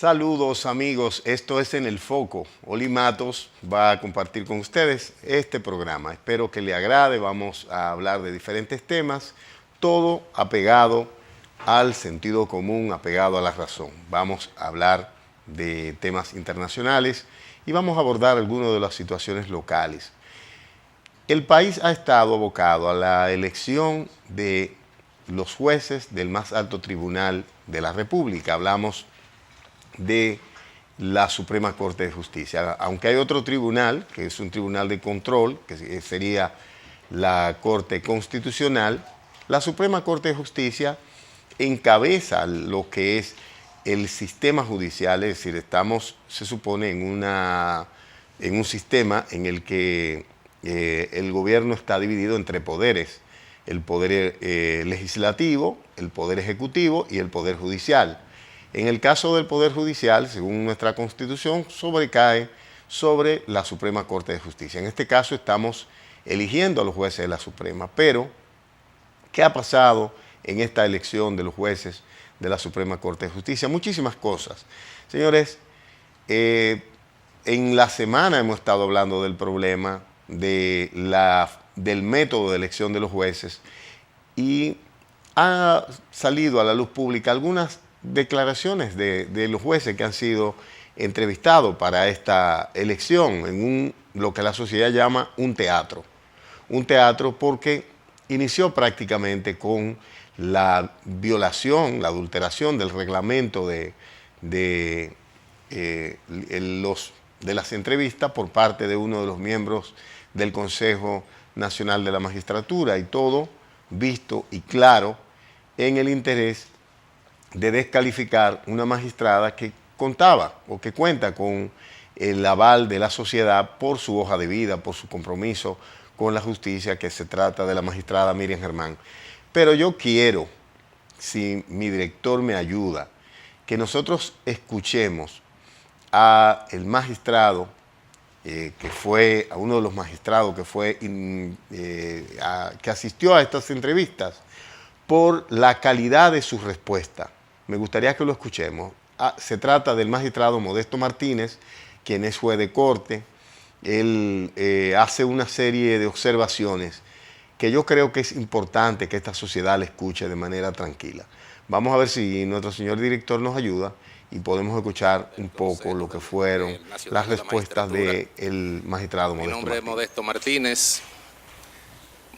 Saludos amigos, esto es En el Foco. Oli Matos va a compartir con ustedes este programa. Espero que le agrade, vamos a hablar de diferentes temas, todo apegado al sentido común, apegado a la razón. Vamos a hablar de temas internacionales y vamos a abordar algunas de las situaciones locales. El país ha estado abocado a la elección de los jueces del más alto tribunal de la República. Hablamos de la Suprema Corte de Justicia, aunque hay otro tribunal, que es un tribunal de control, que sería la Corte Constitucional. La Suprema Corte de Justicia encabeza lo que es el sistema judicial, es decir, estamos, se supone, en un sistema en el que el gobierno está dividido entre poderes, el poder legislativo, el poder ejecutivo y el poder judicial. En el caso del Poder Judicial, según nuestra Constitución, sobrecae sobre la Suprema Corte de Justicia. En este caso estamos eligiendo a los jueces de la Suprema, pero ¿qué ha pasado en esta elección de los jueces de la Suprema Corte de Justicia? Muchísimas cosas. Señores, en la semana hemos estado hablando del problema del método de elección de los jueces y ha salido a la luz pública algunas declaraciones de los jueces que han sido entrevistados para esta elección en lo que la sociedad llama un teatro. Un teatro porque inició prácticamente con la violación, la adulteración del reglamento de las entrevistas por parte de uno de los miembros del Consejo Nacional de la Magistratura, y todo visto y claro en el interés de descalificar una magistrada que contaba o que cuenta con el aval de la sociedad por su hoja de vida, por su compromiso con la justicia, que se trata de la magistrada Miriam Germán. Pero yo quiero, si mi director me ayuda, que nosotros escuchemos a el magistrado, a uno de los magistrados que asistió a estas entrevistas, por la calidad de su respuesta. Me gustaría que lo escuchemos. Se trata del magistrado Modesto Martínez, quien es juez de corte. Él hace una serie de observaciones que yo creo que es importante que esta sociedad le escuche de manera tranquila. Vamos a ver si nuestro señor director nos ayuda y podemos escuchar un poco lo que fueron las respuestas del magistrado Modesto Martínez. Mi nombre es Modesto Martínez.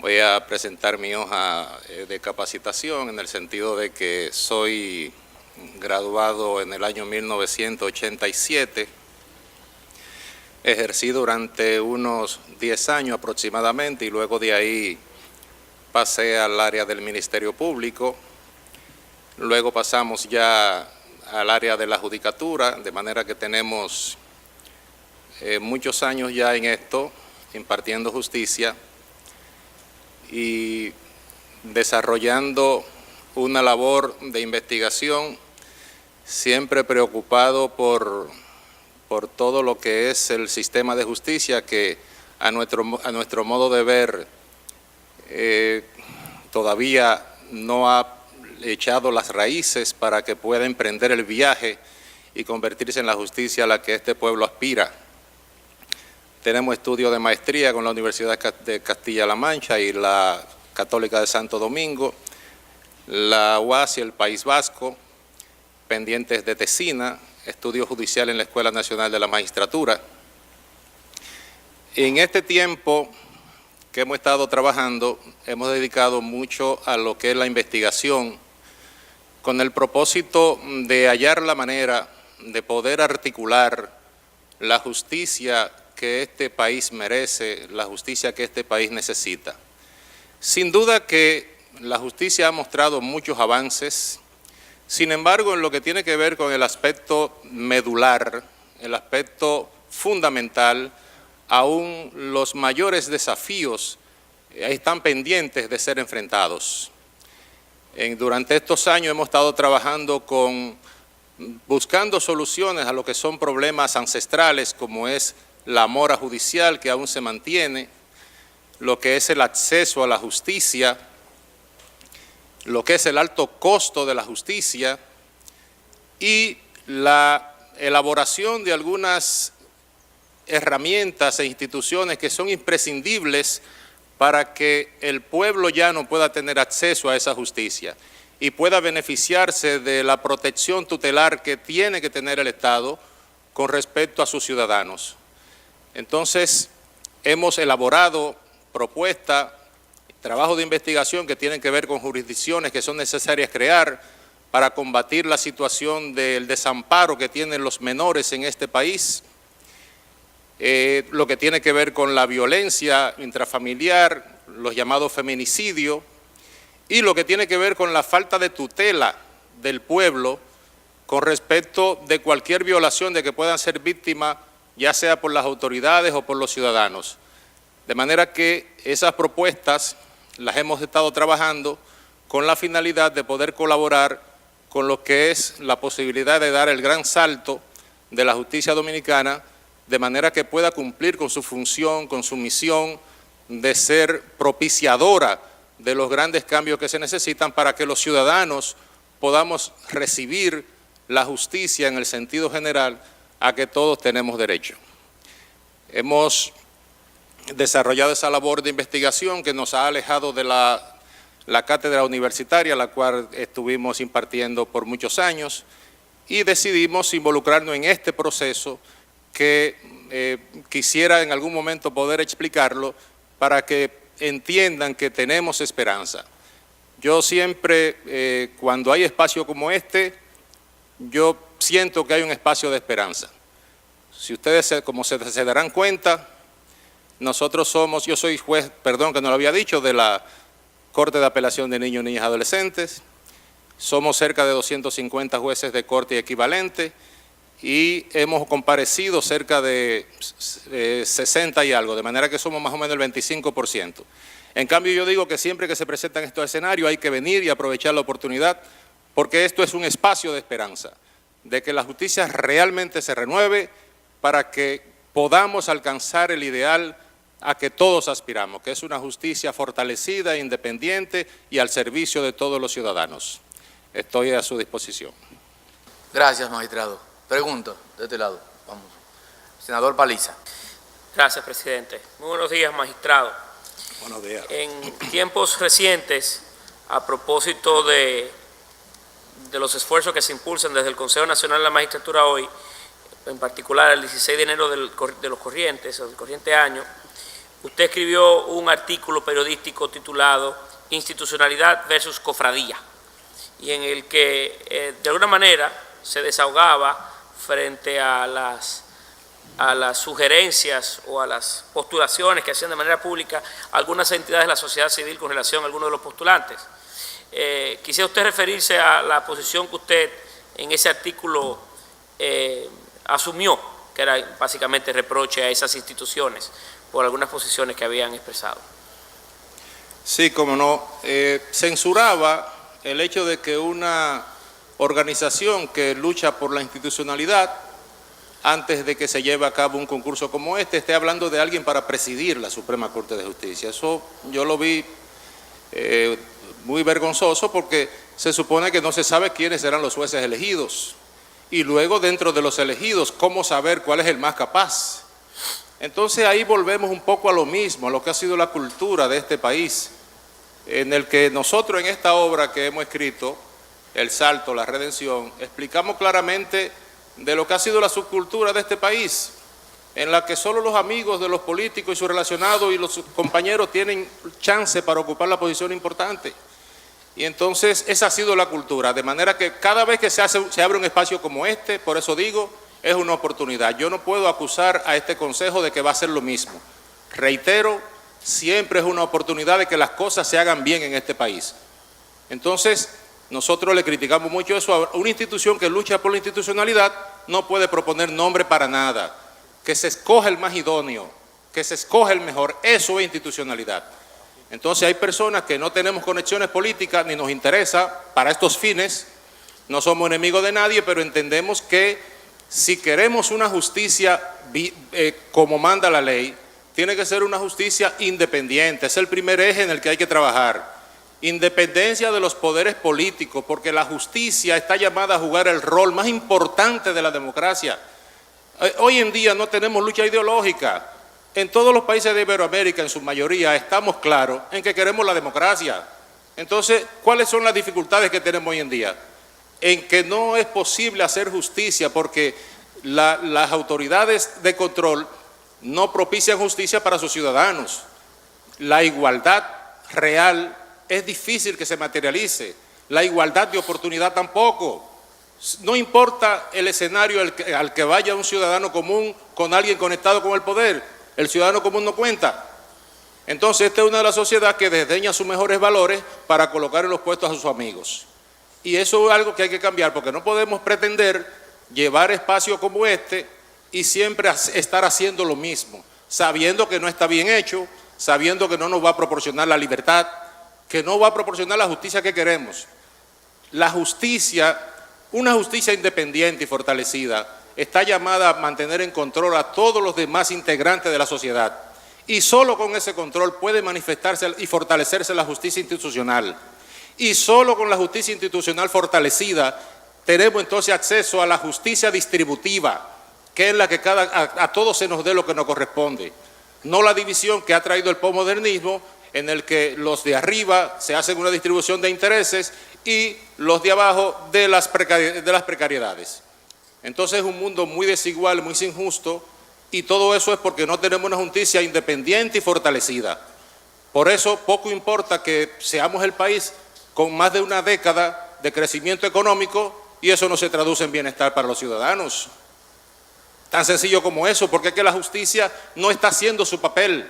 Voy a presentar mi hoja de capacitación en el sentido de que soy graduado en el año 1987. Ejercí durante unos 10 años aproximadamente y luego de ahí pasé al área del Ministerio Público. Luego pasamos ya al área de la judicatura, de manera que tenemos muchos años ya en esto, impartiendo justicia y desarrollando una labor de investigación, siempre preocupado por todo lo que es el sistema de justicia, que a nuestro modo de ver todavía no ha echado las raíces para que pueda emprender el viaje y convertirse en la justicia a la que este pueblo aspira. Tenemos estudios de maestría con la Universidad de Castilla-La Mancha y la Católica de Santo Domingo, la UAS y el País Vasco, pendientes de tesina, estudio judicial en la Escuela Nacional de la Magistratura. En este tiempo que hemos estado trabajando, hemos dedicado mucho a lo que es la investigación, con el propósito de hallar la manera de poder articular la justicia que este país merece, la justicia que este país necesita. Sin duda que la justicia ha mostrado muchos avances. Sin embargo, en lo que tiene que ver con el aspecto medular, el aspecto fundamental, aún los mayores desafíos están pendientes de ser enfrentados. Durante estos años hemos estado trabajando buscando soluciones a lo que son problemas ancestrales, como es la mora judicial, que aún se mantiene, lo que es el acceso a la justicia, lo que es el alto costo de la justicia y la elaboración de algunas herramientas e instituciones que son imprescindibles para que el pueblo llano pueda tener acceso a esa justicia y pueda beneficiarse de la protección tutelar que tiene que tener el Estado con respecto a sus ciudadanos. Entonces, hemos elaborado propuestas, trabajos de investigación que tienen que ver con jurisdicciones que son necesarias crear para combatir la situación del desamparo que tienen los menores en este país, lo que tiene que ver con la violencia intrafamiliar, los llamados feminicidios, y lo que tiene que ver con la falta de tutela del pueblo con respecto de cualquier violación de que puedan ser víctimas, ya sea por las autoridades o por los ciudadanos. De manera que esas propuestas las hemos estado trabajando con la finalidad de poder colaborar con lo que es la posibilidad de dar el gran salto de la justicia dominicana, de manera que pueda cumplir con su función, con su misión de ser propiciadora de los grandes cambios que se necesitan para que los ciudadanos podamos recibir la justicia en el sentido general a que todos tenemos derecho. Hemos desarrollado esa labor de investigación que nos ha alejado de la cátedra universitaria, la cual estuvimos impartiendo por muchos años, y decidimos involucrarnos en este proceso que quisiera en algún momento poder explicarlo para que entiendan que tenemos esperanza. Yo siempre, cuando hay espacio como este, yo siento que hay un espacio de esperanza. Si ustedes, como se darán cuenta, nosotros somos, yo soy juez, perdón que no lo había dicho, de la Corte de Apelación de Niños, Niñas y Adolescentes. Somos cerca de 250 jueces de corte y equivalente y hemos comparecido cerca de 60 y algo, de manera que somos más o menos el 25%. En cambio, yo digo que siempre que se presentan estos escenarios hay que venir y aprovechar la oportunidad, porque esto es un espacio de esperanza, de que la justicia realmente se renueve para que podamos alcanzar el ideal a que todos aspiramos, que es una justicia fortalecida, independiente y al servicio de todos los ciudadanos. Estoy a su disposición. Gracias, magistrado. Pregunta, de este lado. Vamos. Senador Paliza. Gracias, presidente. Muy buenos días, magistrado. Buenos días. En tiempos recientes, a propósito de los esfuerzos que se impulsan desde el Consejo Nacional de la Magistratura hoy, en particular el 16 de enero del corriente año, usted escribió un artículo periodístico titulado Institucionalidad versus Cofradía, y en el que de alguna manera se desahogaba frente a las sugerencias o a las postulaciones que hacían de manera pública algunas entidades de la sociedad civil con relación a algunos de los postulantes. Quisiera usted referirse a la posición que usted en ese artículo asumió, que era básicamente reproche a esas instituciones por algunas posiciones que habían expresado. Sí, cómo no. Censuraba el hecho de que una organización que lucha por la institucionalidad, antes de que se lleve a cabo un concurso como este, esté hablando de alguien para presidir la Suprema Corte de Justicia. Eso yo lo vi muy vergonzoso, porque se supone que no se sabe quiénes serán los jueces elegidos. Y luego, dentro de los elegidos, ¿cómo saber cuál es el más capaz? Entonces ahí volvemos un poco a lo mismo, a lo que ha sido la cultura de este país, en el que nosotros en esta obra que hemos escrito, El Salto, la Redención, explicamos claramente de lo que ha sido la subcultura de este país, en la que solo los amigos de los políticos y sus relacionados y los compañeros tienen chance para ocupar la posición importante. Y entonces esa ha sido la cultura, de manera que cada vez que se abre un espacio como este, por eso digo, es una oportunidad. Yo no puedo acusar a este consejo de que va a hacer lo mismo. Reitero, siempre es una oportunidad de que las cosas se hagan bien en este país. Entonces, nosotros le criticamos mucho eso a una institución que lucha por la institucionalidad. No puede proponer nombre para nada, que se escoja el más idóneo, que se escoja el mejor. Eso es institucionalidad. Entonces hay personas que no tenemos conexiones políticas ni nos interesa para estos fines, no somos enemigos de nadie, pero entendemos que si queremos una justicia como manda la ley, tiene que ser una justicia independiente. Es el primer eje en el que hay que trabajar. independencia de los poderes políticos, porque la justicia está llamada a jugar el rol más importante de la democracia. Hoy en día no tenemos lucha ideológica. En todos los países de Iberoamérica, en su mayoría, estamos claros en que queremos la democracia. Entonces, ¿cuáles son las dificultades que tenemos hoy en día? En que no es posible hacer justicia porque las autoridades de control no propician justicia para sus ciudadanos. La igualdad real es difícil que se materialice, la igualdad de oportunidad tampoco. No importa el escenario al que vaya un ciudadano común con alguien conectado con el poder, el ciudadano común no cuenta. Entonces esta es una de las sociedades que desdeña sus mejores valores para colocar en los puestos a sus amigos. Y eso es algo que hay que cambiar, porque no podemos pretender llevar espacios como este y siempre estar haciendo lo mismo, sabiendo que no está bien hecho, sabiendo que no nos va a proporcionar la libertad, que no va a proporcionar la justicia que queremos. La justicia, una justicia independiente y fortalecida, está llamada a mantener en control a todos los demás integrantes de la sociedad. Y solo con ese control puede manifestarse y fortalecerse la justicia institucional. Y solo con la justicia institucional fortalecida tenemos entonces acceso a la justicia distributiva, que es la que a todos se nos dé lo que nos corresponde. No la división que ha traído el posmodernismo, en el que los de arriba se hacen una distribución de intereses y los de abajo de las precariedades. Entonces es un mundo muy desigual, muy injusto, y todo eso es porque no tenemos una justicia independiente y fortalecida. Por eso poco importa que seamos el país con más de una década de crecimiento económico y eso no se traduce en bienestar para los ciudadanos. Tan sencillo como eso, porque es que la justicia no está haciendo su papel.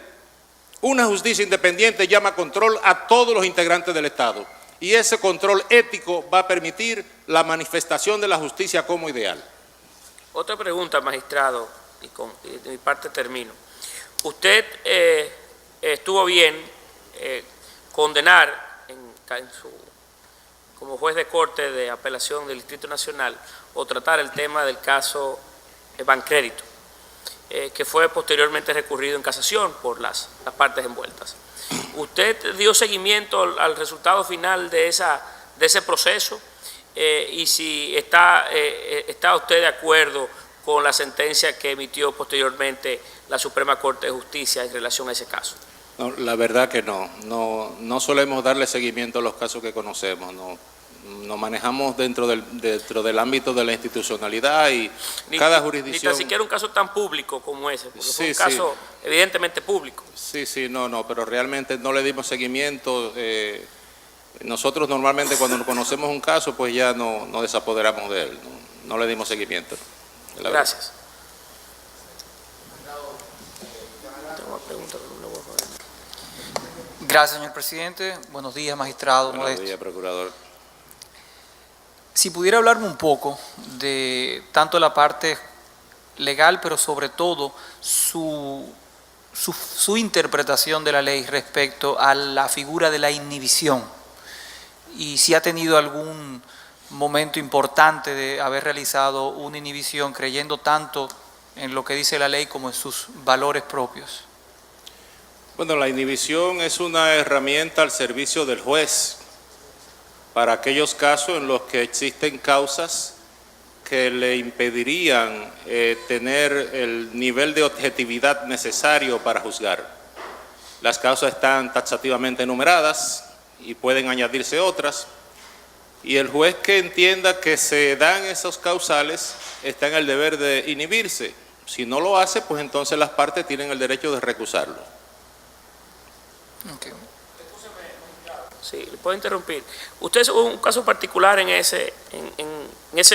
Una justicia independiente llama control a todos los integrantes del Estado y ese control ético va a permitir la manifestación de la justicia como ideal. Otra pregunta, magistrado, y de mi parte termino. Usted estuvo bien condenar como juez de corte de apelación del Distrito Nacional o tratar el tema del caso Bancrédito, que fue posteriormente recurrido en casación por las partes envueltas. ¿Usted dio seguimiento al resultado final de ese proceso? Y si está usted de acuerdo con la sentencia que emitió posteriormente la Suprema Corte de Justicia en relación a ese caso. No, la verdad que no solemos darle seguimiento a los casos que conocemos, nos manejamos dentro del ámbito de la institucionalidad y cada jurisdicción... Ni tan siquiera un caso tan público como ese, porque fue un caso evidentemente público. Sí, no, pero realmente no le dimos seguimiento. Nosotros normalmente cuando conocemos un caso, pues ya nos desapoderamos de él, no le dimos seguimiento. Gracias. Gracias, señor presidente. Buenos días, magistrado. Buenos días, procurador. Si pudiera hablarme un poco de tanto la parte legal, pero sobre todo su interpretación de la ley respecto a la figura de la inhibición, y si ha tenido algún momento importante de haber realizado una inhibición creyendo tanto en lo que dice la ley como en sus valores propios. Bueno, la inhibición es una herramienta al servicio del juez para aquellos casos en los que existen causas que le impedirían tener el nivel de objetividad necesario para juzgar. Las causas están taxativamente enumeradas y pueden añadirse otras, y el juez que entienda que se dan esos causales está en el deber de inhibirse. Si no lo hace, pues entonces las partes tienen el derecho de recusarlo. Okay. Sí, le puedo interrumpir. Usted es un caso particular en ese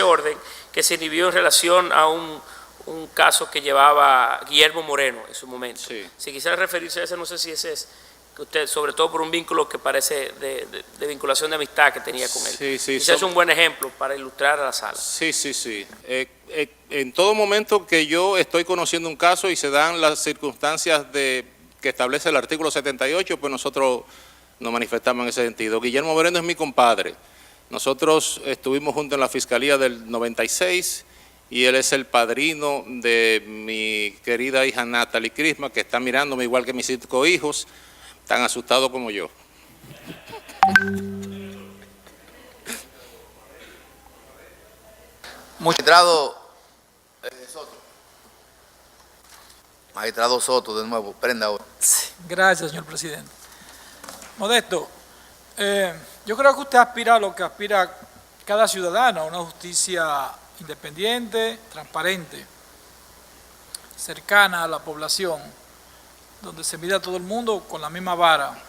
orden que se inhibió en relación a un caso que llevaba Guillermo Moreno en su momento. Sí. Si quisiera referirse a ese, no sé si ese es que usted, sobre todo por un vínculo que parece de vinculación de amistad que tenía con él. Sí, Quizás es un buen ejemplo para ilustrar a la sala. Sí. En todo momento que yo estoy conociendo un caso y se dan las circunstancias que establece el artículo 78, pues nosotros nos manifestamos en ese sentido. Guillermo Moreno es mi compadre. Nosotros estuvimos juntos en la Fiscalía del 96 y él es el padrino de mi querida hija Natalie Crisma, que está mirándome igual que mis 5 hijos, tan asustado como yo. Magistrado Soto. Magistrado Soto, de nuevo, prenda ahora. Sí, gracias, señor presidente. Modesto, yo creo que usted aspira a lo que aspira cada ciudadano, a una justicia independiente, transparente, cercana a la población, donde se mida a todo el mundo con la misma vara.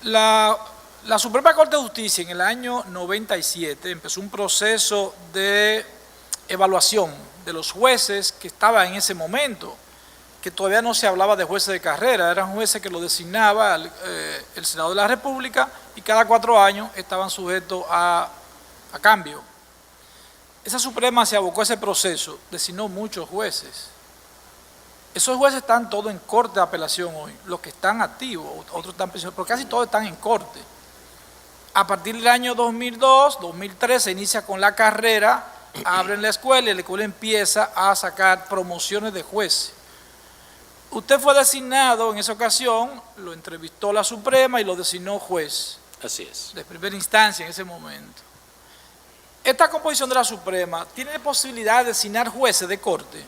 La Suprema Corte de Justicia en el año 97 empezó un proceso de evaluación de los jueces que estaban en ese momento, que todavía no se hablaba de jueces de carrera, eran jueces que lo designaba el Senado de la República y cada 4 años estaban sujetos a cambio. Esa Suprema se abocó a ese proceso, designó muchos jueces. Esos jueces están todos en corte de apelación hoy, los que están activos, otros están pensionados, pero casi todos están en corte. A partir del año 2002, 2003 se inicia con la carrera, abren la escuela y la escuela empieza a sacar promociones de jueces. Usted fue designado en esa ocasión, lo entrevistó la Suprema y lo designó juez. Así es. De primera instancia en ese momento. Esta composición de la Suprema tiene posibilidad de designar jueces de corte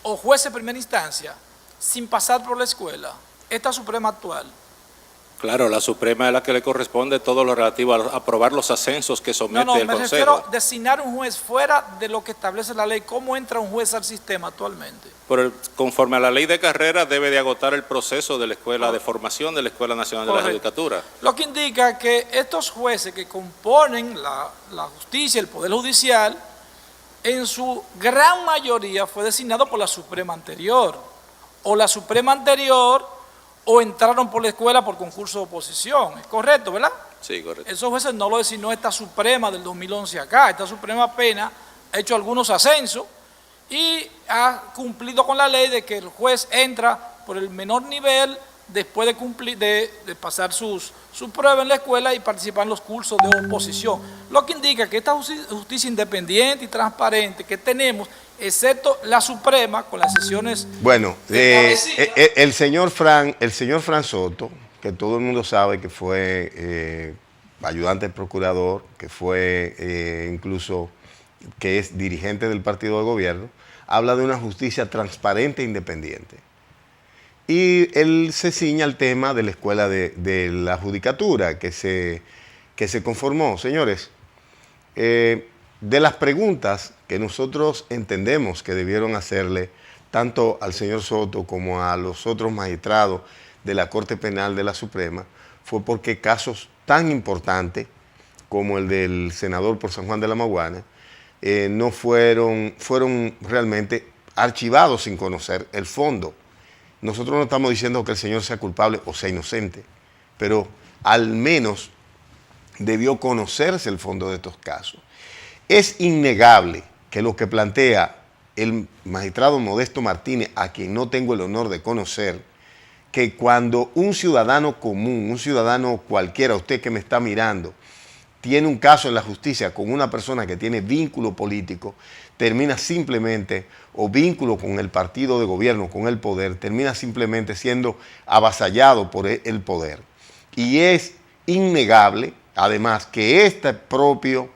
o jueces de primera instancia sin pasar por la escuela. Esta Suprema actual. Claro, la Suprema es la que le corresponde todo lo relativo a aprobar los ascensos que somete el Consejo. Me refiero a designar un juez fuera de lo que establece la ley. ¿Cómo entra un juez al sistema actualmente? Conforme a la ley de carrera debe de agotar el proceso de la Escuela de Formación de la Escuela Nacional de la Judicatura. Lo que indica que estos jueces que componen la justicia, el Poder Judicial, en su gran mayoría fue designado por la Suprema anterior. O la Suprema anterior o entraron por la escuela por concurso de oposición. ¿Es correcto, verdad? Sí, correcto. Esos jueces no lo designó esta Suprema del 2011 acá. Esta Suprema apenas ha hecho algunos ascensos y ha cumplido con la ley de que el juez entra por el menor nivel después de cumplir, de pasar sus pruebas en la escuela y participar en los cursos de oposición. Lo que indica que esta justicia independiente y transparente que tenemos, excepto la Suprema, con las sesiones... Bueno, el señor Fran Soto, que todo el mundo sabe que fue ayudante del procurador, que fue incluso, que es dirigente del partido de gobierno, habla de una justicia transparente e independiente. Y él se ciña al tema de la escuela de la judicatura que se conformó. Señores, de las preguntas que nosotros entendemos que debieron hacerle tanto al señor Soto como a los otros magistrados de la Corte Penal de la Suprema, fue porque casos tan importantes como el del senador por San Juan de la Maguana no fueron realmente archivados sin conocer el fondo. Nosotros no estamos diciendo que el señor sea culpable o sea inocente, pero al menos debió conocerse el fondo de estos casos. Es innegable que lo que plantea el magistrado Modesto Martínez, a quien no tengo el honor de conocer, que cuando un ciudadano común, un ciudadano cualquiera, usted que me está mirando, tiene un caso en la justicia con una persona que tiene vínculo político, termina simplemente, o vínculo con el partido de gobierno, con el poder, termina simplemente siendo avasallado por el poder. Y es innegable, además, que este propio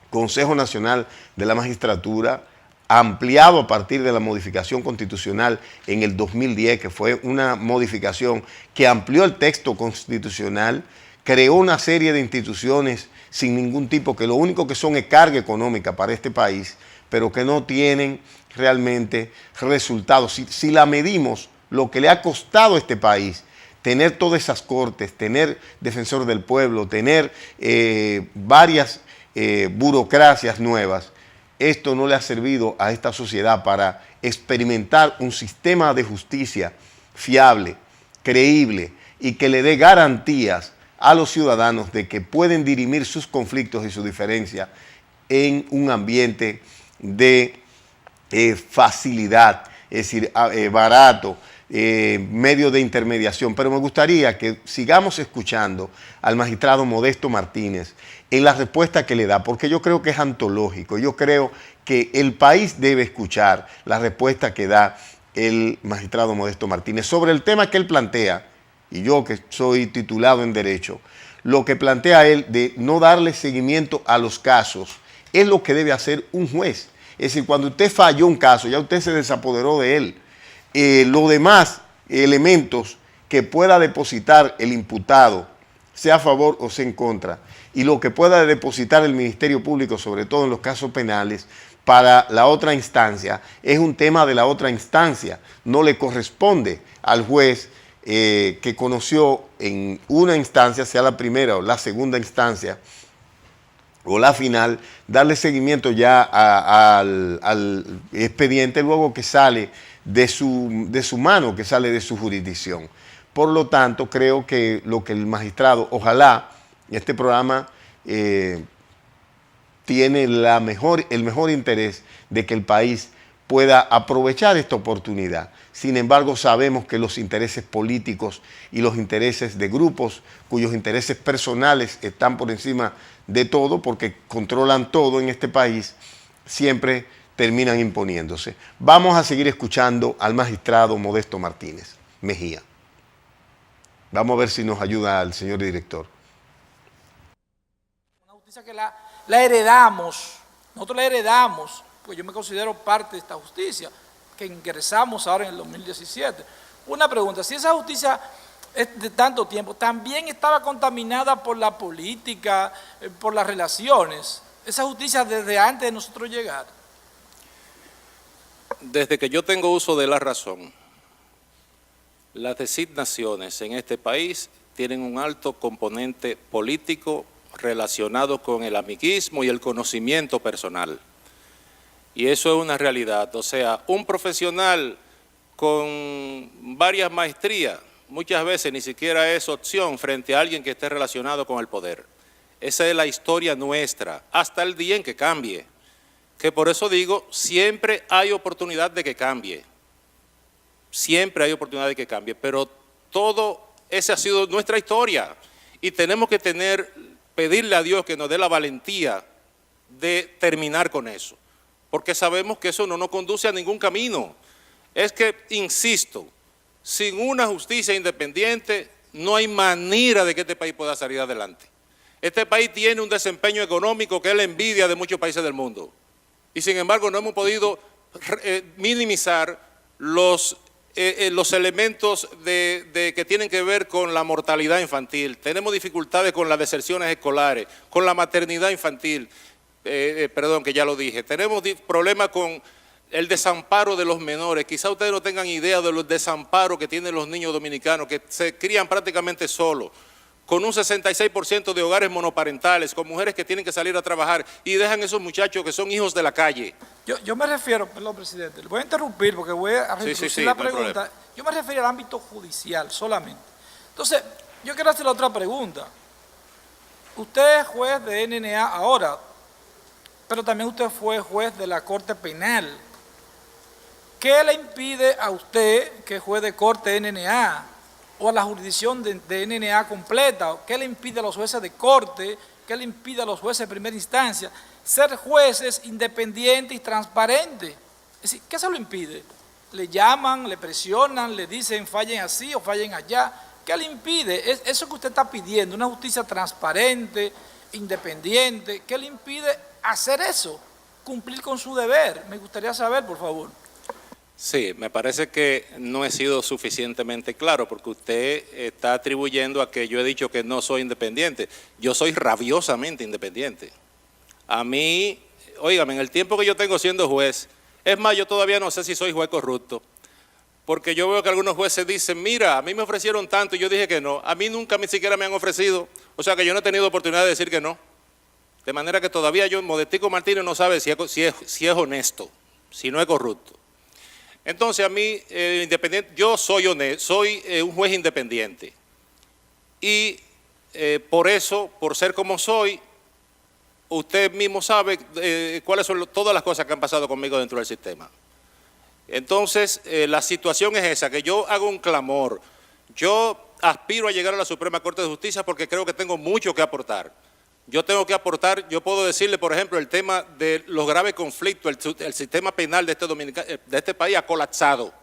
Consejo Nacional de la Magistratura, ampliado a partir de la modificación constitucional en el 2010, que fue una modificación que amplió el texto constitucional, creó una serie de instituciones sin ningún tipo, que lo único que son es carga económica para este país, pero que no tienen realmente resultados. Si la medimos, lo que le ha costado a este país tener todas esas cortes, tener defensor del pueblo, tener varias burocracias nuevas, esto no le ha servido a esta sociedad para experimentar un sistema de justicia fiable, creíble y que le dé garantías a los ciudadanos de que pueden dirimir sus conflictos y sus diferencias en un ambiente de facilidad, es decir, barato, medio de intermediación. Pero me gustaría que sigamos escuchando al magistrado Modesto Martínez en la respuesta que le da, porque yo creo que es antológico. Yo creo que el país debe escuchar la respuesta que da el magistrado Modesto Martínez sobre el tema que él plantea y yo que soy titulado en Derecho, lo que plantea él de no darle seguimiento a los casos es lo que debe hacer un juez. Es decir, cuando usted falló un caso, ya usted se desapoderó de él. Los demás elementos que pueda depositar el imputado, sea a favor o sea en contra, y lo que pueda depositar el Ministerio Público, sobre todo en los casos penales, para la otra instancia, es un tema de la otra instancia. No le corresponde al juez que conoció en una instancia, sea la primera o la segunda instancia, o la final, darle seguimiento ya al expediente luego que sale de su mano, que sale de su jurisdicción. Por lo tanto, creo que lo que el magistrado, ojalá, este programa tiene el mejor interés de que el país pueda aprovechar esta oportunidad. Sin embargo, sabemos que los intereses políticos y los intereses de grupos cuyos intereses personales están por encima de todo, porque controlan todo en este país, siempre terminan imponiéndose. Vamos a seguir escuchando al magistrado Modesto Martínez Mejía. Vamos a ver si nos ayuda el señor director. Una justicia que la heredamos, nosotros la heredamos, pues yo me considero parte de esta justicia, que ingresamos ahora en el 2017. Una pregunta, si esa justicia es de tanto tiempo, también estaba contaminada por la política, por las relaciones, esa justicia desde antes de nosotros llegar. Desde que yo tengo uso de la razón, las designaciones en este país tienen un alto componente político relacionado con el amiguismo y el conocimiento personal. Y eso es una realidad. O sea, un profesional con varias maestrías muchas veces ni siquiera es opción frente a alguien que esté relacionado con el poder. Esa es la historia nuestra, hasta el día en que cambie. Que por eso digo, siempre hay oportunidad de que cambie. Siempre hay oportunidad de que cambie, pero todo esa ha sido nuestra historia. Y tenemos que pedirle a Dios que nos dé la valentía de terminar con eso. Porque sabemos que eso no nos conduce a ningún camino. Es que, insisto, sin una justicia independiente no hay manera de que este país pueda salir adelante. Este país tiene un desempeño económico que es la envidia de muchos países del mundo. Y sin embargo no hemos podido minimizar los elementos que tienen que ver con la mortalidad infantil. Tenemos dificultades con las deserciones escolares, con la maternidad infantil. Perdón, que ya lo dije. Tenemos problemas con el desamparo de los menores. Quizá ustedes no tengan idea de los desamparos que tienen los niños dominicanos, que se crían prácticamente solos, con un 66% de hogares monoparentales, con mujeres que tienen que salir a trabajar y dejan esos muchachos que son hijos de la calle. Yo me refiero, perdón, presidente, le voy a interrumpir porque voy a reproducir la pregunta. Yo me refiero al ámbito judicial solamente. Entonces, yo quiero hacer la otra pregunta. Usted es juez de NNA ahora, pero también usted fue juez de la Corte Penal. ¿Qué le impide a usted, que es juez de Corte NNA, o a la jurisdicción de NNA completa? ¿Qué le impide a los jueces de corte? ¿Qué le impide a los jueces de primera instancia ser jueces independientes y transparentes? Es decir, ¿qué se lo impide? Le llaman, le presionan, le dicen fallen así o fallen allá. ¿Qué le impide? Es eso que usted está pidiendo, una justicia transparente, independiente. ¿Qué le impide hacer eso? Cumplir con su deber. Me gustaría saber, por favor. Sí, me parece que no he sido suficientemente claro porque usted está atribuyendo a que yo he dicho que no soy independiente. Yo soy rabiosamente independiente. A mí, óigame, en el tiempo que yo tengo siendo juez, es más, yo todavía no sé si soy juez corrupto, porque yo veo que algunos jueces dicen, mira, a mí me ofrecieron tanto y yo dije que no. A mí nunca ni siquiera me han ofrecido, o sea que yo no he tenido oportunidad de decir que no. De manera que todavía yo, Modestico Martínez, no sabe si es honesto, si no es corrupto. Entonces a mí, independiente, yo soy honesto, soy un juez independiente. Y por eso, por ser como soy, usted mismo sabe cuáles son todas las cosas que han pasado conmigo dentro del sistema. Entonces, la situación es esa, que yo hago un clamor. Yo aspiro a llegar a la Suprema Corte de Justicia porque creo que tengo mucho que aportar. Yo tengo que aportar, yo puedo decirle, por ejemplo, el tema de los graves conflictos, el sistema penal de este país ha colapsado.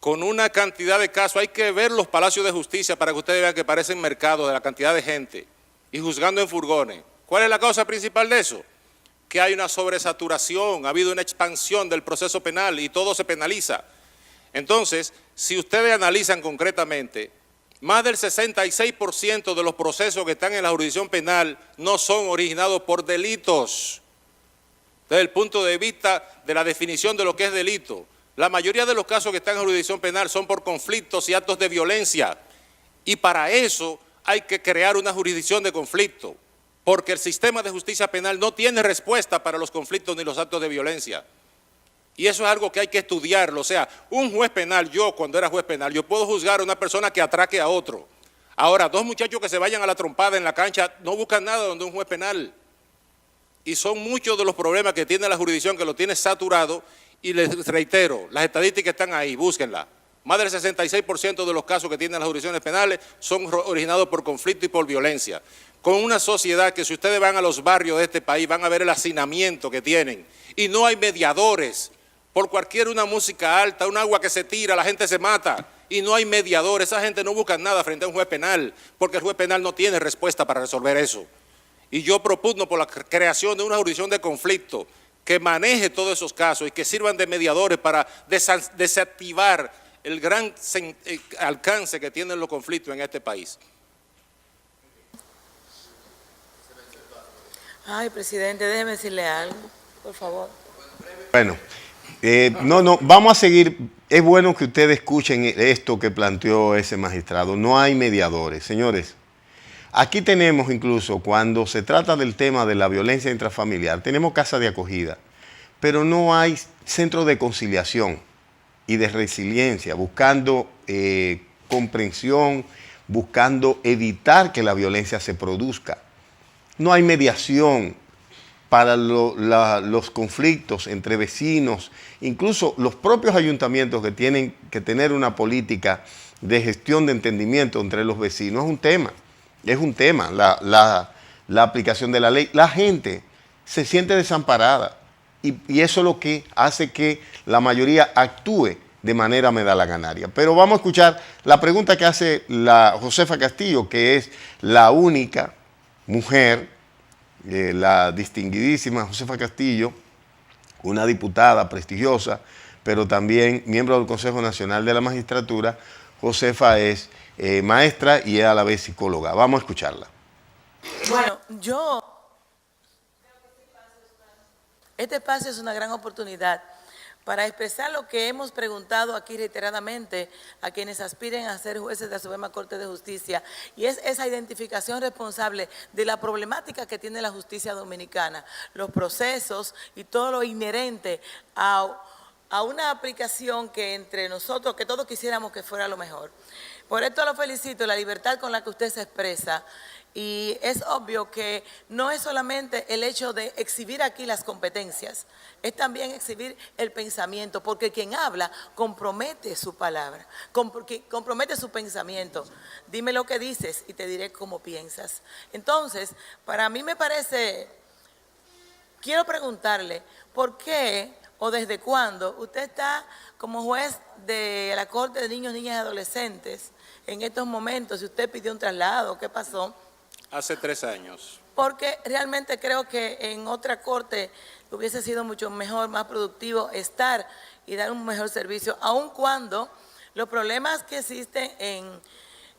con una cantidad de casos. Hay que ver los palacios de justicia para que ustedes vean que parecen mercados de la cantidad de gente y juzgando en furgones. ¿Cuál es la causa principal de eso? Que hay una sobresaturación, ha habido una expansión del proceso penal y todo se penaliza. Entonces, si ustedes analizan concretamente, más del 66% de los procesos que están en la jurisdicción penal no son originados por delitos. Desde el punto de vista de la definición de lo que es delito, la mayoría de los casos que están en jurisdicción penal son por conflictos y actos de violencia. Y para eso hay que crear una jurisdicción de conflicto, porque el sistema de justicia penal no tiene respuesta para los conflictos ni los actos de violencia. Y eso es algo que hay que estudiarlo. O sea, un juez penal, yo cuando era juez penal, yo puedo juzgar a una persona que atraque a otro. Ahora, dos muchachos que se vayan a la trompada en la cancha no buscan nada donde un juez penal. Y son muchos de los problemas que tiene la jurisdicción, que lo tiene saturado. Y les reitero, las estadísticas están ahí, búsquenlas. Más del 66% de los casos que tienen las jurisdicciones penales son originados por conflicto y por violencia. Con una sociedad que si ustedes van a los barrios de este país van a ver el hacinamiento que tienen. Y no hay mediadores. Por cualquier una música alta, un agua que se tira, la gente se mata. Y no hay mediadores. Esa gente no busca nada frente a un juez penal, porque el juez penal no tiene respuesta para resolver eso. Y yo propugno por la creación de una jurisdicción de conflicto que maneje todos esos casos y que sirvan de mediadores para desactivar el gran alcance que tienen los conflictos en este país. Ay, presidente, déjeme decirle algo, por favor. Bueno, vamos a seguir. Es bueno que ustedes escuchen esto que planteó ese magistrado. No hay mediadores, señores. Aquí tenemos incluso, cuando se trata del tema de la violencia intrafamiliar, tenemos casa de acogida, pero no hay centro de conciliación y de resiliencia, buscando comprensión, buscando evitar que la violencia se produzca. No hay mediación para los conflictos entre vecinos, incluso los propios ayuntamientos que tienen que tener una política de gestión de entendimiento entre los vecinos. Es un tema, la aplicación de la ley. La gente se siente desamparada y eso es lo que hace que la mayoría actúe de manera medalaganaria. Pero vamos a escuchar la pregunta que hace la Josefa Castillo, que es la única mujer, la distinguidísima Josefa Castillo, una diputada prestigiosa, pero también miembro del Consejo Nacional de la Magistratura. Josefa es maestra y es a la vez psicóloga. Vamos a escucharla. Bueno, este espacio es una gran oportunidad para expresar lo que hemos preguntado aquí reiteradamente a quienes aspiren a ser jueces de la Suprema Corte de Justicia, y es esa identificación responsable de la problemática que tiene la justicia dominicana, los procesos y todo lo inherente a una aplicación que entre nosotros, que todos quisiéramos que fuera lo mejor. Por esto lo felicito, la libertad con la que usted se expresa. Y es obvio que no es solamente el hecho de exhibir aquí las competencias, es también exhibir el pensamiento, porque quien habla compromete su palabra, compromete su pensamiento. Dime lo que dices y te diré cómo piensas. Entonces, para mí me parece, quiero preguntarle, ¿por qué o desde cuándo usted está como juez de la Corte de Niños, Niñas y Adolescentes en estos momentos? Si usted pidió un traslado, ¿qué pasó? Hace 3 años. Porque realmente creo que en otra corte hubiese sido mucho mejor, más productivo estar y dar un mejor servicio, aun cuando los problemas que existen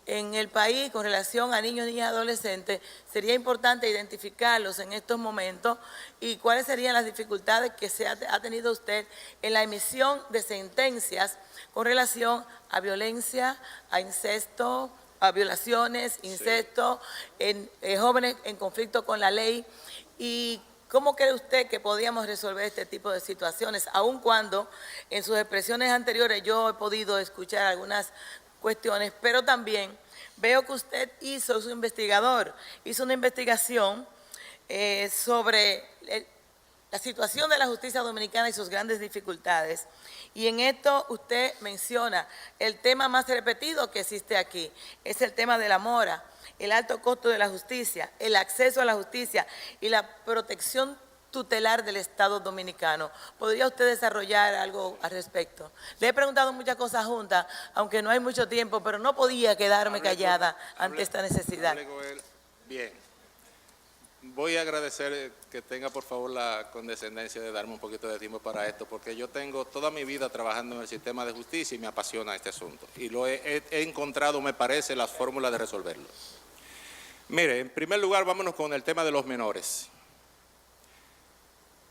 en el país con relación a niños, niñas y adolescentes, sería importante identificarlos en estos momentos y cuáles serían las dificultades que ha tenido usted en la emisión de sentencias con relación a violencia, a incesto, a violaciones, incesto, en jóvenes en conflicto con la ley. ¿Y cómo cree usted que podíamos resolver este tipo de situaciones, aun cuando en sus expresiones anteriores yo he podido escuchar algunas cuestiones, pero también veo que usted es un investigador, hizo una investigación sobre la situación de la justicia dominicana y sus grandes dificultades? Y en esto usted menciona el tema más repetido que existe aquí, es el tema de la mora, el alto costo de la justicia, el acceso a la justicia y la protección tutelar del Estado Dominicano. ¿Podría usted desarrollar algo al respecto? Le he preguntado muchas cosas juntas, aunque no hay mucho tiempo, pero no podía quedarme callada ante esta necesidad. Bien. Voy a agradecer que tenga por favor la condescendencia de darme un poquito de tiempo para esto, porque yo tengo toda mi vida trabajando en el sistema de justicia y me apasiona este asunto. Y lo he encontrado, me parece, las fórmulas de resolverlo. Mire, en primer lugar, vámonos con el tema de los menores.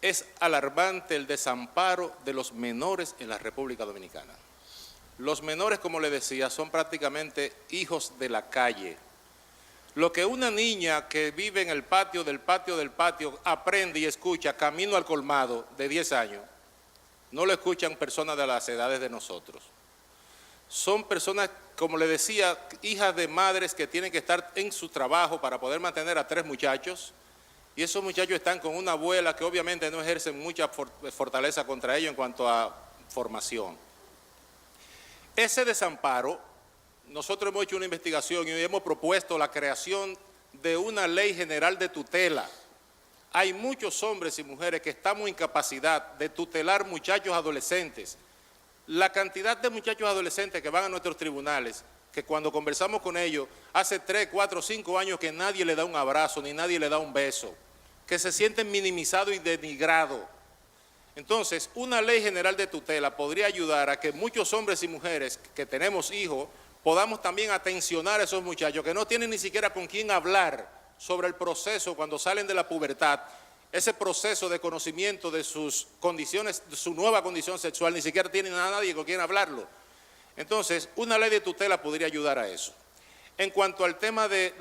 Es alarmante el desamparo de los menores en la República Dominicana. Los menores, como le decía, son prácticamente hijos de la calle. Lo que una niña que vive en el patio del patio aprende y escucha camino al colmado de 10 años, no lo escuchan personas de las edades de nosotros. Son personas, como le decía, hijas de madres que tienen que estar en su trabajo para poder mantener a 3 muchachos, y esos muchachos están con una abuela que obviamente no ejercen mucha fortaleza contra ellos en cuanto a formación. Ese desamparo, nosotros hemos hecho una investigación y hemos propuesto la creación de una ley general de tutela. Hay muchos hombres y mujeres que estamos en incapacidad de tutelar muchachos adolescentes. La cantidad de muchachos adolescentes que van a nuestros tribunales, que cuando conversamos con ellos, hace 3, 4, 5 años que nadie le da un abrazo, ni nadie le da un beso, que se sienten minimizados y denigrados. Entonces, una ley general de tutela podría ayudar a que muchos hombres y mujeres que tenemos hijos podamos también atencionar a esos muchachos que no tienen ni siquiera con quién hablar sobre el proceso cuando salen de la pubertad, ese proceso de conocimiento de sus condiciones, de su nueva condición sexual, ni siquiera tienen a nadie con quien hablarlo. Entonces, una ley de tutela podría ayudar a eso. En cuanto al tema de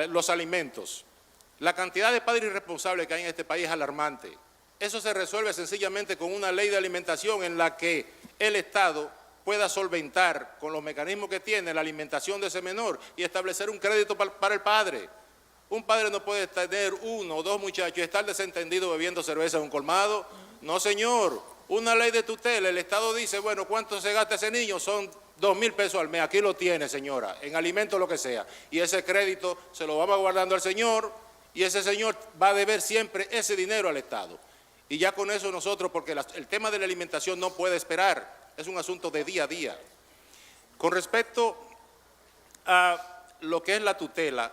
los alimentos, la cantidad de padres irresponsables que hay en este país es alarmante. Eso se resuelve sencillamente con una ley de alimentación en la que el Estado pueda solventar con los mecanismos que tiene la alimentación de ese menor y establecer un crédito para el padre. Un padre no puede tener 1 o 2 muchachos y estar desentendido bebiendo cerveza en un colmado. No, señor. Una ley de tutela, el Estado dice, bueno, ¿cuánto se gasta ese niño? Son 2,000 pesos al mes. Aquí lo tiene, señora, en alimentos, lo que sea. Y ese crédito se lo vamos guardando al señor y ese señor va a deber siempre ese dinero al Estado. Y ya con eso nosotros, porque el tema de la alimentación no puede esperar, es un asunto de día a día. Con respecto a lo que es la tutela,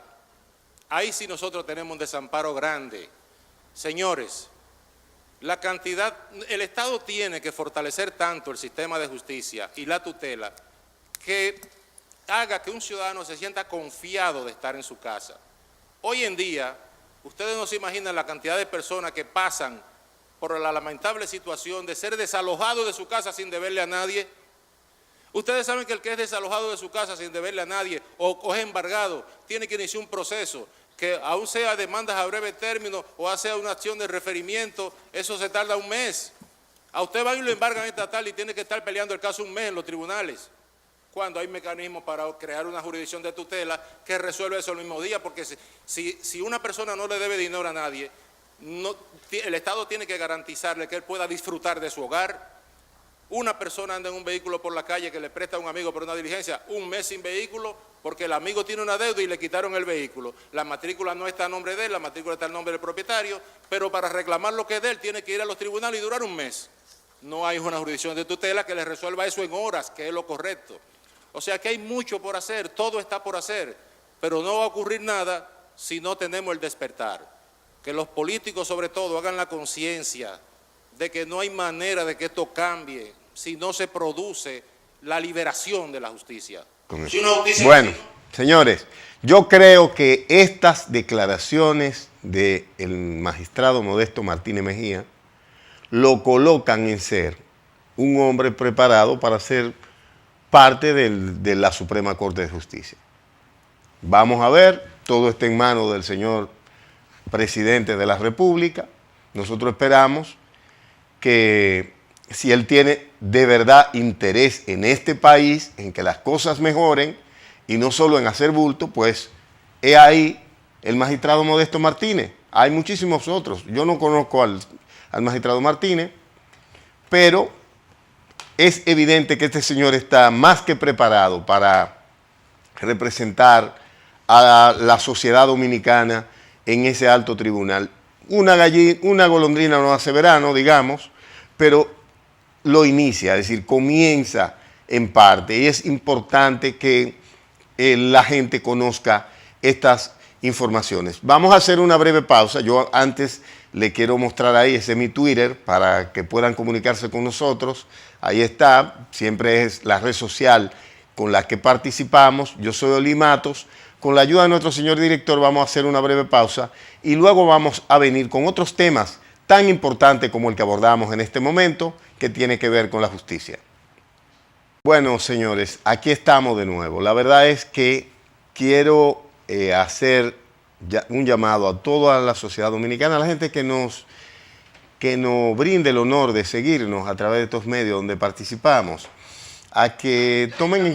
ahí sí nosotros tenemos un desamparo grande. Señores, el Estado tiene que fortalecer tanto el sistema de justicia y la tutela que haga que un ciudadano se sienta confiado de estar en su casa. Hoy en día, ustedes no se imaginan la cantidad de personas que pasan por la lamentable situación de ser desalojado de su casa sin deberle a nadie. Ustedes saben que el que es desalojado de su casa sin deberle a nadie o es embargado, tiene que iniciar un proceso que aún sea demandas a breve término o sea una acción de referimiento, eso se tarda 1 mes. A usted va y lo embargan estatal y tiene que estar peleando el caso 1 mes en los tribunales, cuando hay mecanismos para crear una jurisdicción de tutela que resuelve eso el mismo día, porque si una persona no le debe dinero a nadie, el Estado tiene que garantizarle que él pueda disfrutar de su hogar. Una persona anda en un vehículo por la calle que le presta a un amigo por una diligencia, 1 mes sin vehículo porque el amigo tiene una deuda y le quitaron el vehículo. La matrícula no está a nombre de él, la matrícula está a nombre del propietario, pero para reclamar lo que es de él tiene que ir a los tribunales y durar 1 mes. No hay una jurisdicción de tutela que le resuelva eso en horas, que es lo correcto. O sea que hay mucho por hacer, todo está por hacer, pero no va a ocurrir nada si no tenemos el despertar. Que los políticos sobre todo hagan la conciencia de que no hay manera de que esto cambie si no se produce la liberación de la justicia. Bueno, señores, yo creo que estas declaraciones del magistrado Modesto Martínez Mejía lo colocan en ser un hombre preparado para ser parte de la Suprema Corte de Justicia. Vamos a ver, todo está en manos del señor presidente de la República. Nosotros esperamos que si él tiene de verdad interés en este país, en que las cosas mejoren y no solo en hacer bulto, pues he ahí el magistrado Modesto Martínez. Hay muchísimos otros. Yo no conozco al magistrado Martínez, pero es evidente que este señor está más que preparado para representar a la sociedad dominicana en ese alto tribunal. una golondrina no hace verano, digamos, pero lo inicia, es decir, comienza en parte. Y es importante que la gente conozca estas informaciones. Vamos a hacer una breve pausa. Yo antes le quiero mostrar ahí, ese es mi Twitter, para que puedan comunicarse con nosotros. Ahí está, siempre es la red social con la que participamos. Yo soy Oli Matos. Con la ayuda de nuestro señor director vamos a hacer una breve pausa y luego vamos a venir con otros temas tan importantes como el que abordamos en este momento, que tiene que ver con la justicia. Bueno, señores, aquí estamos de nuevo. La verdad es que quiero hacer un llamado a toda la sociedad dominicana, a la gente que nos brinde el honor de seguirnos a través de estos medios donde participamos, a que tomen en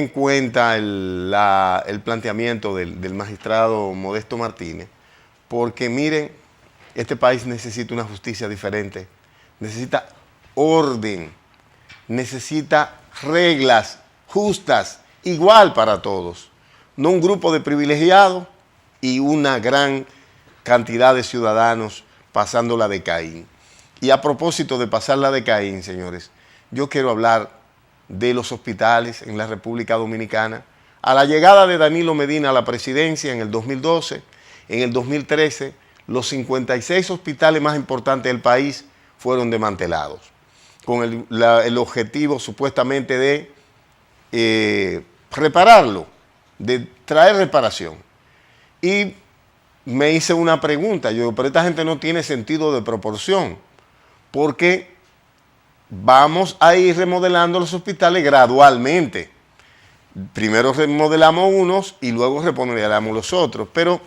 cuenta el planteamiento del magistrado Modesto Martínez, porque miren, este país necesita una justicia diferente, necesita orden, necesita reglas justas, igual para todos, no un grupo de privilegiados y una gran cantidad de ciudadanos pasándola de Caín. Y a propósito de pasarla de Caín, señores, yo quiero hablar de los hospitales en la República Dominicana. A la llegada de Danilo Medina a la presidencia en el 2012, en el 2013, los 56 hospitales más importantes del país fueron desmantelados, con el objetivo supuestamente de repararlo, de traer reparación. Y me hice una pregunta, yo digo, pero esta gente no tiene sentido de proporción, porque vamos a ir remodelando los hospitales gradualmente. Primero remodelamos unos y luego remodelamos los otros. Pero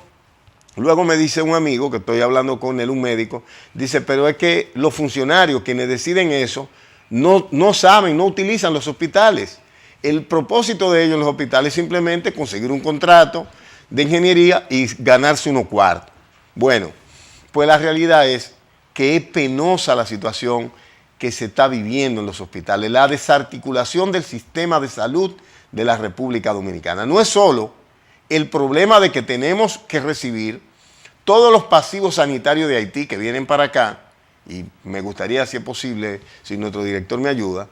luego me dice un amigo, que estoy hablando con él, un médico, dice, pero es que los funcionarios quienes deciden eso no saben, no utilizan los hospitales. El propósito de ellos en los hospitales es simplemente conseguir un contrato de ingeniería y ganarse unos cuartos. Bueno, pues la realidad es que es penosa la situación que se está viviendo en los hospitales, la desarticulación del sistema de salud de la República Dominicana. No es solo el problema de que tenemos que recibir todos los pasivos sanitarios de Haití que vienen para acá, y me gustaría, si es posible, si nuestro director me ayuda,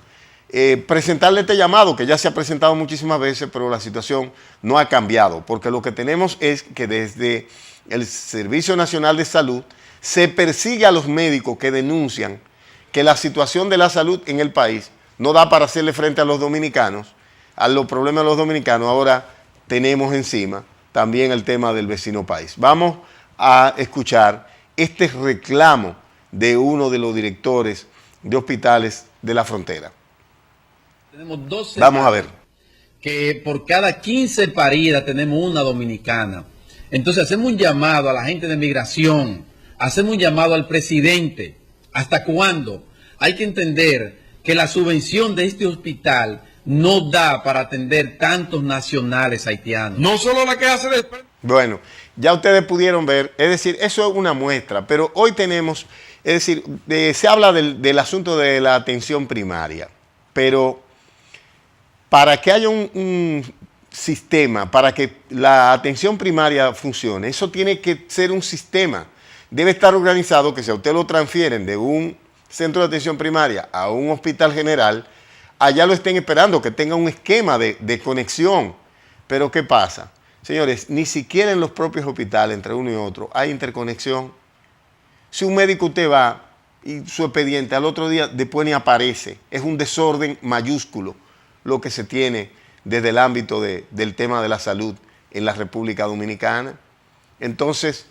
presentarle este llamado, que ya se ha presentado muchísimas veces, pero la situación no ha cambiado, porque lo que tenemos es que desde el Servicio Nacional de Salud se persigue a los médicos que denuncian que la situación de la salud en el país no da para hacerle frente a los dominicanos, a los problemas de los dominicanos. Ahora tenemos encima también el tema del vecino país. Vamos a escuchar este reclamo de uno de los directores de hospitales de la frontera. Tenemos 12. Vamos a ver. Que por cada 15 paridas tenemos una dominicana. Entonces hacemos un llamado a la gente de migración, hacemos un llamado al presidente. ¿Hasta cuándo? Hay que entender que la subvención de este hospital no da para atender tantos nacionales haitianos. No solo la que hace Bueno, ya ustedes pudieron ver, es decir, eso es una muestra, pero hoy tenemos, es decir, se habla del asunto de la atención primaria, pero para que haya un sistema, para que la atención primaria funcione, eso tiene que ser un sistema. Debe estar organizado que si a usted lo transfieren de un centro de atención primaria a un hospital general, allá lo estén esperando, que tenga un esquema de conexión. Pero ¿qué pasa? Señores, ni siquiera en los propios hospitales, entre uno y otro, hay interconexión. Si un médico usted va y su expediente al otro día después ni aparece, es un desorden mayúsculo lo que se tiene desde el ámbito del tema de la salud en la República Dominicana. Entonces,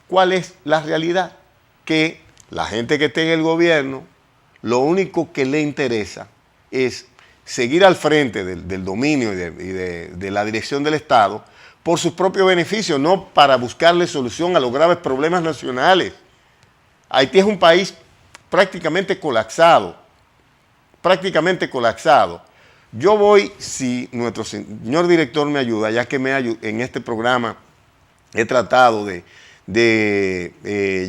¿cuál es la realidad? Que la gente que esté en el gobierno, lo único que le interesa es seguir al frente del dominio y de la dirección del Estado por sus propios beneficios, no para buscarle solución a los graves problemas nacionales. Haití es un país prácticamente colapsado, Yo voy, si nuestro señor director me ayuda, ya que en este programa he tratado de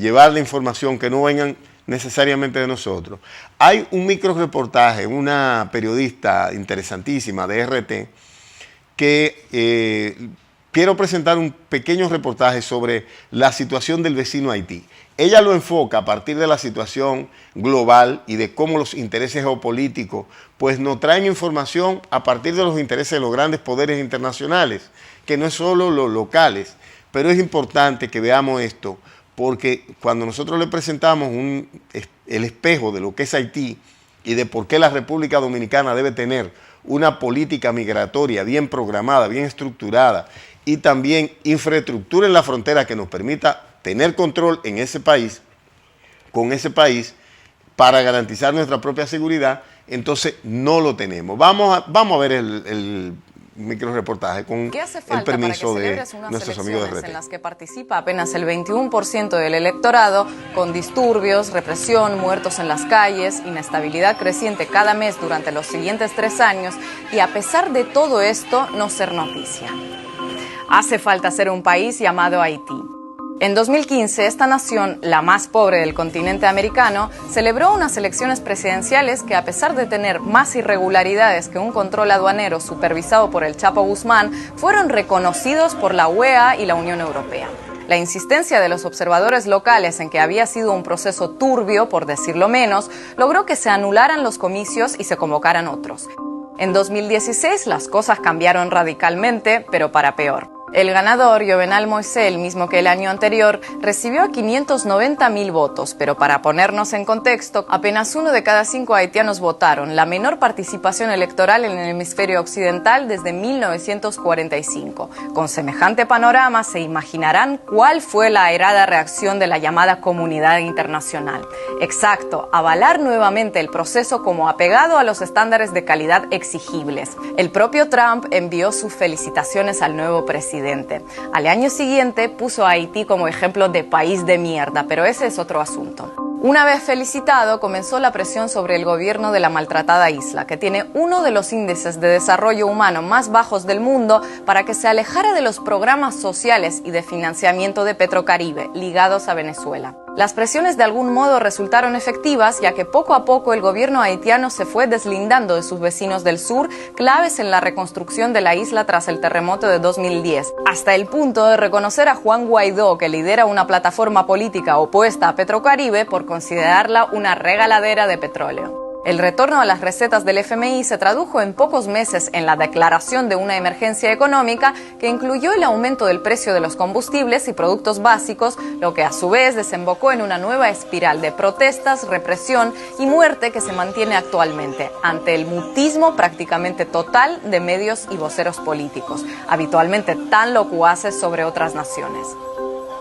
llevar la información que no vengan necesariamente de nosotros. Hay un micro reportaje, una periodista interesantísima de RT, que quiero presentar un pequeño reportaje sobre la situación del vecino Haití. Ella lo enfoca a partir de la situación global y de cómo los intereses geopolíticos pues nos traen información a partir de los intereses de los grandes poderes internacionales, que no es solo los locales, pero es importante que veamos esto porque cuando nosotros le presentamos el espejo de lo que es Haití y de por qué la República Dominicana debe tener una política migratoria bien programada, bien estructurada y también infraestructura en la frontera que nos permita tener control en ese país, con ese país, para garantizar nuestra propia seguridad, entonces no lo tenemos. Vamos a ver el micro reportaje con el permiso de nuestros amigos de RT. En las que participa apenas el 21% del electorado, con disturbios, represión, muertos en las calles, inestabilidad creciente cada mes durante los siguientes 3 años y a pesar de todo esto, no ser noticia. Hace falta ser un país llamado Haití. En 2015, esta nación, la más pobre del continente americano, celebró unas elecciones presidenciales que, a pesar de tener más irregularidades que un control aduanero supervisado por el Chapo Guzmán, fueron reconocidos por la UEA y la Unión Europea. La insistencia de los observadores locales en que había sido un proceso turbio, por decirlo menos, logró que se anularan los comicios y se convocaran otros. En 2016 las cosas cambiaron radicalmente, pero para peor. El ganador, Jovenel Moïse, el mismo que el año anterior, recibió 590.000 votos, pero para ponernos en contexto, apenas 1 de cada 5 haitianos votaron, la menor participación electoral en el hemisferio occidental desde 1945. Con semejante panorama, se imaginarán cuál fue la airada reacción de la llamada comunidad internacional. Exacto, avalar nuevamente el proceso como apegado a los estándares de calidad exigibles. El propio Trump envió sus felicitaciones al nuevo presidente. Al año siguiente puso a Haití como ejemplo de país de mierda, pero ese es otro asunto. Una vez felicitado, comenzó la presión sobre el gobierno de la maltratada isla, que tiene uno de los índices de desarrollo humano más bajos del mundo, para que se alejara de los programas sociales y de financiamiento de Petrocaribe, ligados a Venezuela. Las presiones de algún modo resultaron efectivas, ya que poco a poco el gobierno haitiano se fue deslindando de sus vecinos del sur, claves en la reconstrucción de la isla tras el terremoto de 2010, hasta el punto de reconocer a Juan Guaidó, que lidera una plataforma política opuesta a Petrocaribe, por considerarla una regaladera de petróleo. El retorno a las recetas del FMI se tradujo en pocos meses en la declaración de una emergencia económica que incluyó el aumento del precio de los combustibles y productos básicos, lo que a su vez desembocó en una nueva espiral de protestas, represión y muerte que se mantiene actualmente, ante el mutismo prácticamente total de medios y voceros políticos, habitualmente tan locuaces sobre otras naciones.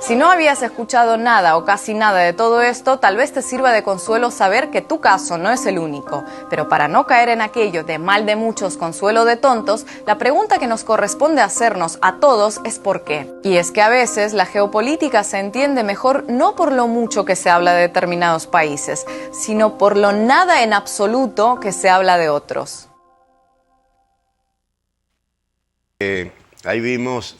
Si no habías escuchado nada o casi nada de todo esto, tal vez te sirva de consuelo saber que tu caso no es el único. Pero para no caer en aquello de mal de muchos, consuelo de tontos, la pregunta que nos corresponde hacernos a todos es ¿por qué? Y es que a veces la geopolítica se entiende mejor no por lo mucho que se habla de determinados países, sino por lo nada en absoluto que se habla de otros. Ahí vimos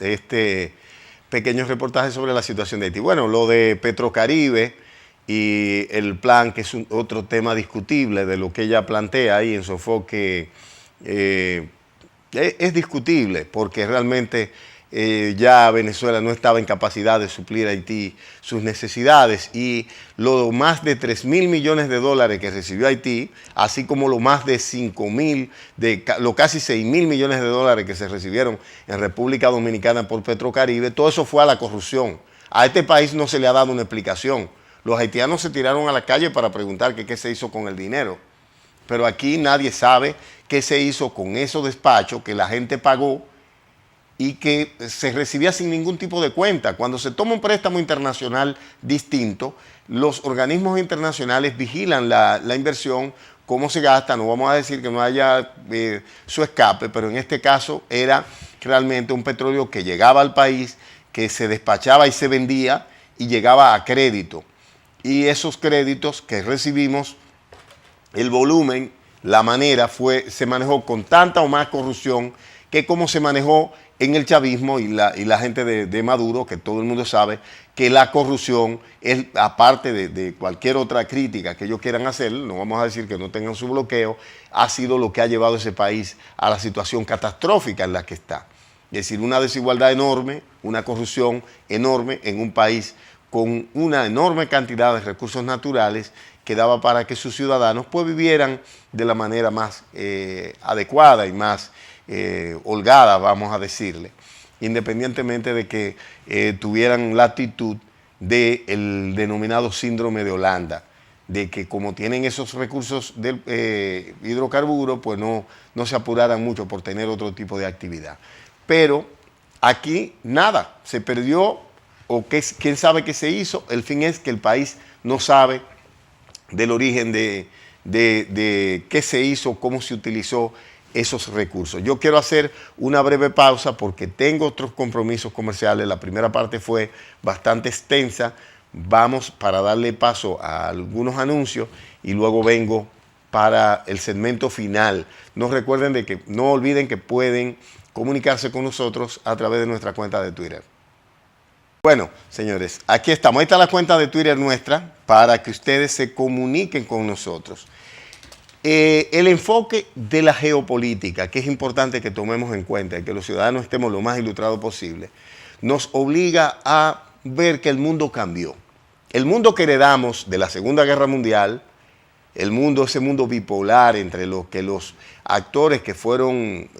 pequeños reportajes sobre la situación de Haití. Bueno, lo de Petrocaribe y el plan, que es otro tema discutible de lo que ella plantea ahí en su enfoque, es discutible porque realmente ya Venezuela no estaba en capacidad de suplir a Haití sus necesidades y lo más de 3.000 millones de dólares que recibió Haití, así como lo más de 5.000, lo casi 6.000 millones de dólares que se recibieron en República Dominicana por Petrocaribe, todo eso fue a la corrupción. A este país no se le ha dado una explicación. Los haitianos se tiraron a la calle para preguntar qué se hizo con el dinero, pero aquí nadie sabe qué se hizo con esos despachos que la gente pagó y que se recibía sin ningún tipo de cuenta. Cuando se toma un préstamo internacional distinto, los organismos internacionales vigilan la inversión, cómo se gasta. No vamos a decir que no haya su escape, pero en este caso era realmente un petróleo que llegaba al país, que se despachaba y se vendía y llegaba a crédito. Y esos créditos que recibimos, el volumen, la manera se manejó con tanta o más corrupción que como se manejó en el chavismo y la gente de Maduro, que todo el mundo sabe que la corrupción, es, aparte de cualquier otra crítica que ellos quieran hacer, no vamos a decir que no tengan su bloqueo, ha sido lo que ha llevado a ese país a la situación catastrófica en la que está. Es decir, una desigualdad enorme, una corrupción enorme en un país con una enorme cantidad de recursos naturales que daba para que sus ciudadanos pues vivieran de la manera más adecuada y más holgada, vamos a decirle, independientemente de que tuvieran la actitud del denominado síndrome de Holanda, de que como tienen esos recursos del hidrocarburo, pues no se apuraran mucho por tener otro tipo de actividad. Pero aquí nada, se perdió, o quién sabe qué se hizo. El fin es que el país no sabe del origen de qué se hizo, cómo se utilizó esos recursos. Yo quiero hacer una breve pausa porque tengo otros compromisos comerciales. La primera parte fue bastante extensa. Vamos para darle paso a algunos anuncios y luego vengo para el segmento final. No olviden que pueden comunicarse con nosotros a través de nuestra cuenta de Twitter. Bueno, señores, aquí estamos. Ahí está la cuenta de Twitter nuestra para que ustedes se comuniquen con nosotros. El enfoque de la geopolítica, que es importante que tomemos en cuenta y que los ciudadanos estemos lo más ilustrados posible, nos obliga a ver que el mundo cambió. El mundo que heredamos de la Segunda Guerra Mundial, ese mundo bipolar entre los actores que fueron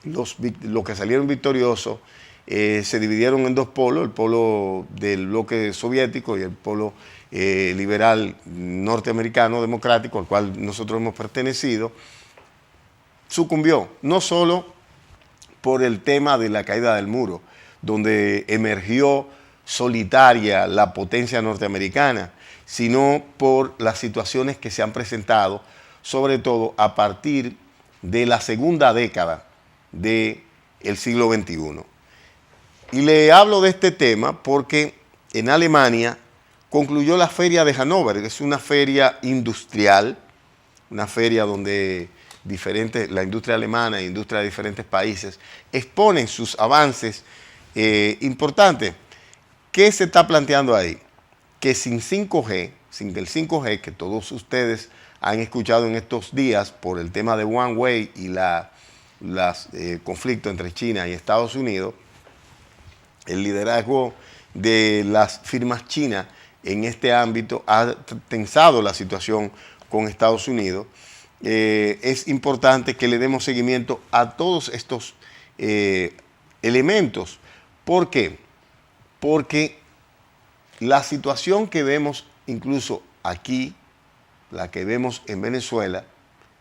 los que salieron victoriosos, se dividieron en dos polos, el polo del bloque soviético y el polo liberal norteamericano democrático, al cual nosotros hemos pertenecido, sucumbió, no solo por el tema de la caída del muro, donde emergió solitaria la potencia norteamericana, sino por las situaciones que se han presentado, sobre todo a partir de la segunda década del siglo XXI. Y le hablo de este tema porque en Alemania concluyó la Feria de Hannover, que es una feria industrial, una feria donde la industria alemana e industria de diferentes países exponen sus avances importantes. ¿Qué se está planteando ahí? Que sin el 5G, que todos ustedes han escuchado en estos días por el tema de Huawei y conflicto entre China y Estados Unidos, el liderazgo de las firmas chinas en este ámbito ha tensado la situación con Estados Unidos. Es importante que le demos seguimiento a todos estos elementos. ¿Por qué? Porque la situación que vemos incluso aquí, la que vemos en Venezuela,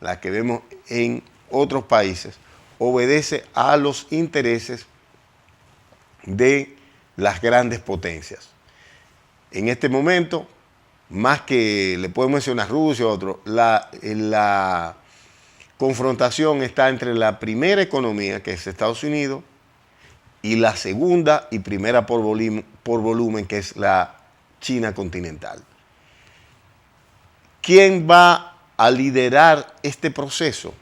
la que vemos en otros países, obedece a los intereses de las grandes potencias. En este momento, más que le puedo mencionar Rusia o otro, la confrontación está entre la primera economía, que es Estados Unidos, y la segunda y primera por volumen, que es la China continental. ¿Quién va a liderar este proceso?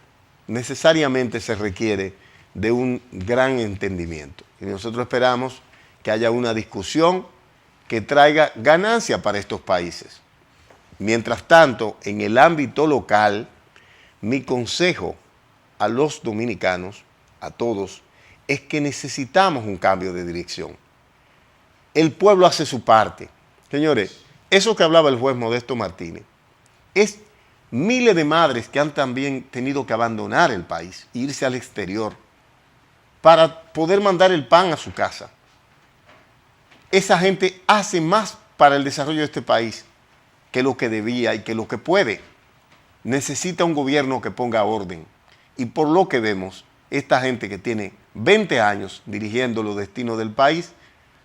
Necesariamente se requiere de un gran entendimiento. Y nosotros esperamos que haya una discusión que traiga ganancia para estos países. Mientras tanto, en el ámbito local, mi consejo a los dominicanos, a todos, es que necesitamos un cambio de dirección. El pueblo hace su parte. Señores, eso que hablaba el juez Modesto Martínez, es miles de madres que han también tenido que abandonar el país, irse al exterior, para poder mandar el pan a su casa. Esa gente hace más para el desarrollo de este país que lo que debía y que lo que puede. Necesita un gobierno que ponga orden. Y por lo que vemos, esta gente que tiene 20 años dirigiendo los destinos del país,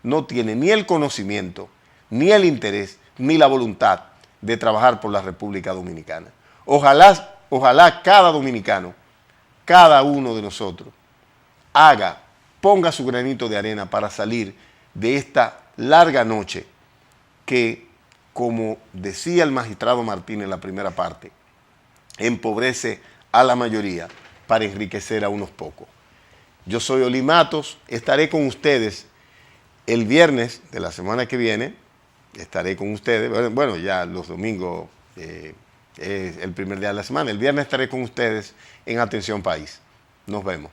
no tiene ni el conocimiento, ni el interés, ni la voluntad de trabajar por la República Dominicana. Ojalá cada dominicano, cada uno de nosotros, ponga su granito de arena para salir de esta larga noche que, como decía el magistrado Martínez en la primera parte, empobrece a la mayoría para enriquecer a unos pocos. Yo soy Oli Matos, estaré con ustedes el viernes de la semana que viene, estaré con ustedes, bueno, ya los domingos es el primer día de la semana, el viernes estaré con ustedes en Atención País. Nos vemos.